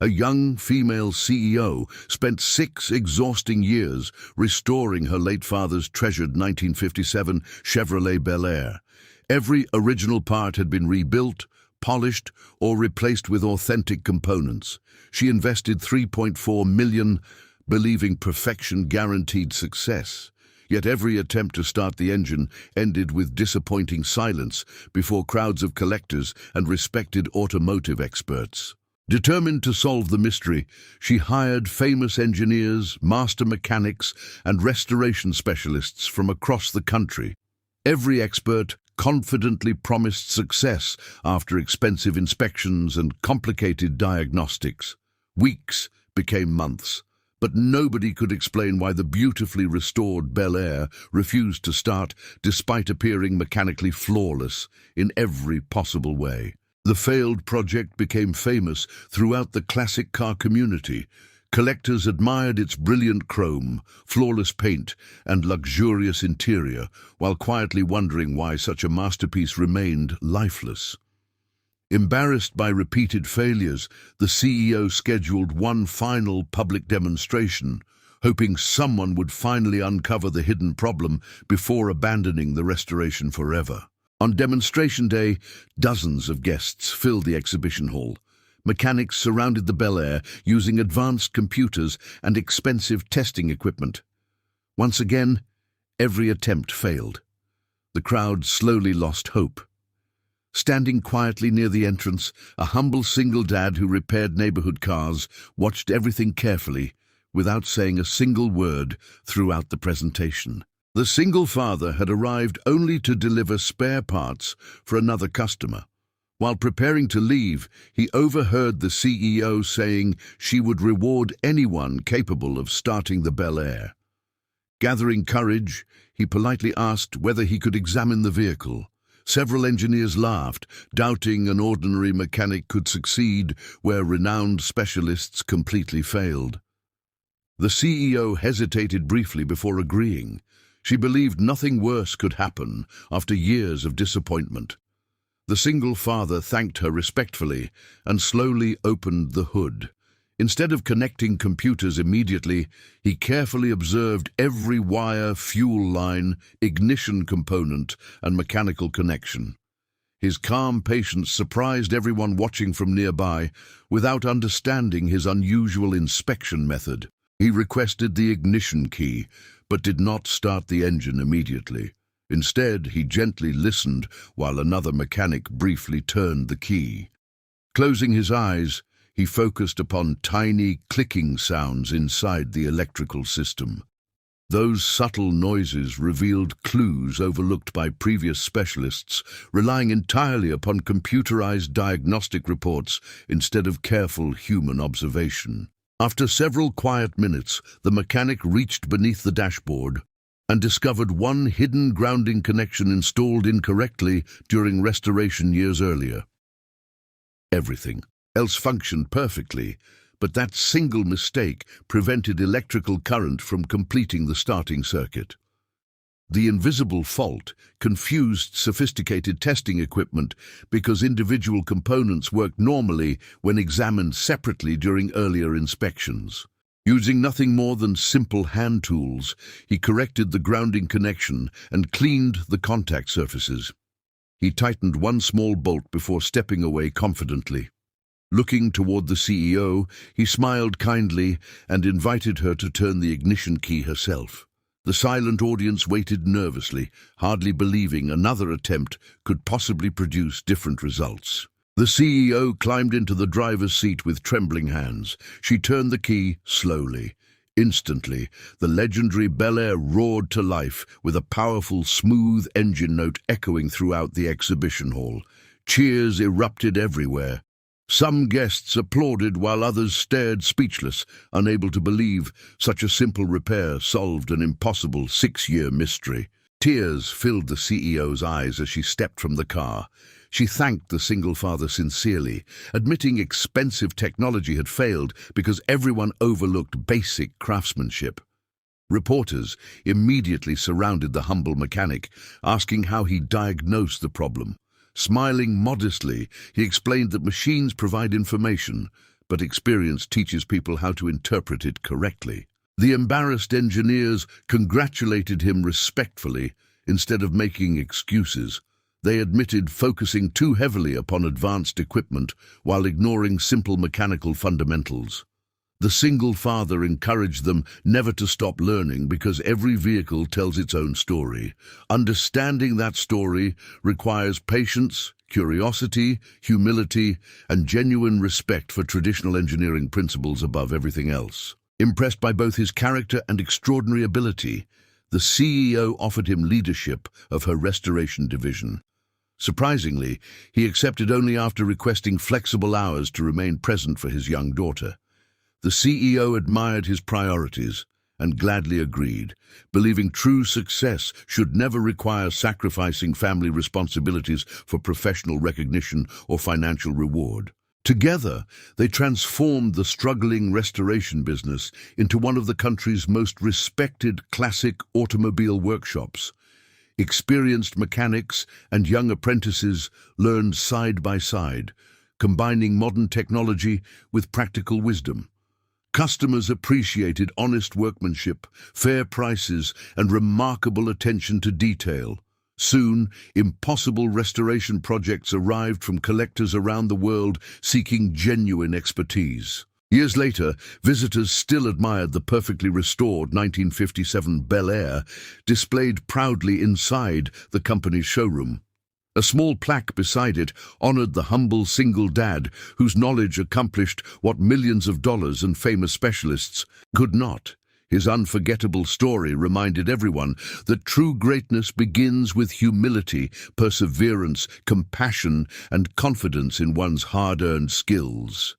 A young female CEO spent 6 exhausting years restoring her late father's treasured 1957 Chevrolet Bel Air. Every original part had been rebuilt, polished, or replaced with authentic components. She invested $3.4 million, believing perfection guaranteed success. Yet every attempt to start the engine ended with disappointing silence before crowds of collectors and respected automotive experts. Determined to solve the mystery, she hired famous engineers, master mechanics, and restoration specialists from across the country. Every expert confidently promised success after expensive inspections and complicated diagnostics. Weeks became months, but nobody could explain why the beautifully restored Bel Air refused to start despite appearing mechanically flawless in every possible way. The failed project became famous throughout the classic car community. Collectors admired its brilliant chrome, flawless paint, and luxurious interior, while quietly wondering why such a masterpiece remained lifeless. Embarrassed by repeated failures, the CEO scheduled one final public demonstration, hoping someone would finally uncover the hidden problem before abandoning the restoration forever. On demonstration day, dozens of guests filled the exhibition hall. Mechanics surrounded the Bel Air using advanced computers and expensive testing equipment. Once again, every attempt failed. The crowd slowly lost hope. Standing quietly near the entrance, a humble single dad who repaired neighborhood cars watched everything carefully, without saying a single word throughout the presentation. The single father had arrived only to deliver spare parts for another customer. While preparing to leave, he overheard the CEO saying she would reward anyone capable of starting the Bel Air. Gathering courage, he politely asked whether he could examine the vehicle. Several engineers laughed, doubting an ordinary mechanic could succeed where renowned specialists completely failed. The CEO hesitated briefly before agreeing. She believed nothing worse could happen after years of disappointment. The single father thanked her respectfully and slowly opened the hood. Instead of connecting computers immediately, he carefully observed every wire, fuel line, ignition component, and mechanical connection. His calm patience surprised everyone watching from nearby without understanding his unusual inspection method. He requested the ignition key, but did not start the engine immediately. Instead, he gently listened while another mechanic briefly turned the key. Closing his eyes, he focused upon tiny clicking sounds inside the electrical system. Those subtle noises revealed clues overlooked by previous specialists, relying entirely upon computerized diagnostic reports instead of careful human observation. After several quiet minutes, the mechanic reached beneath the dashboard and discovered one hidden grounding connection installed incorrectly during restoration years earlier. Everything else functioned perfectly, but that single mistake prevented electrical current from completing the starting circuit. The invisible fault confused sophisticated testing equipment because individual components worked normally when examined separately during earlier inspections. Using nothing more than simple hand tools, he corrected the grounding connection and cleaned the contact surfaces. He tightened one small bolt before stepping away confidently. Looking toward the CEO, he smiled kindly and invited her to turn the ignition key herself. The silent audience waited nervously, hardly believing another attempt could possibly produce different results. The CEO climbed into the driver's seat with trembling hands. She turned the key slowly. Instantly, the legendary Bel Air roared to life with a powerful, smooth engine note echoing throughout the exhibition hall. Cheers erupted everywhere. Some guests applauded while others stared speechless, unable to believe such a simple repair solved an impossible 6-year mystery. Tears filled the CEO's eyes as she stepped from the car. She thanked the single father sincerely, admitting expensive technology had failed because everyone overlooked basic craftsmanship. Reporters immediately surrounded the humble mechanic, asking how he diagnosed the problem. Smiling modestly, he explained that machines provide information, but experience teaches people how to interpret it correctly. The embarrassed engineers congratulated him respectfully instead of making excuses. They admitted focusing too heavily upon advanced equipment while ignoring simple mechanical fundamentals. The single father encouraged them never to stop learning because every vehicle tells its own story. Understanding that story requires patience, curiosity, humility, and genuine respect for traditional engineering principles above everything else. Impressed by both his character and extraordinary ability, the CEO offered him leadership of her restoration division. Surprisingly, he accepted only after requesting flexible hours to remain present for his young daughter. The CEO admired his priorities and gladly agreed, believing true success should never require sacrificing family responsibilities for professional recognition or financial reward. Together, they transformed the struggling restoration business into one of the country's most respected classic automobile workshops. Experienced mechanics and young apprentices learned side by side, combining modern technology with practical wisdom. Customers appreciated honest workmanship, fair prices, and remarkable attention to detail. Soon, impossible restoration projects arrived from collectors around the world seeking genuine expertise. Years later, visitors still admired the perfectly restored 1957 Bel Air displayed proudly inside the company's showroom. A small plaque beside it honored the humble single dad whose knowledge accomplished what millions of dollars and famous specialists could not. His unforgettable story reminded everyone that true greatness begins with humility, perseverance, compassion, and confidence in one's hard-earned skills.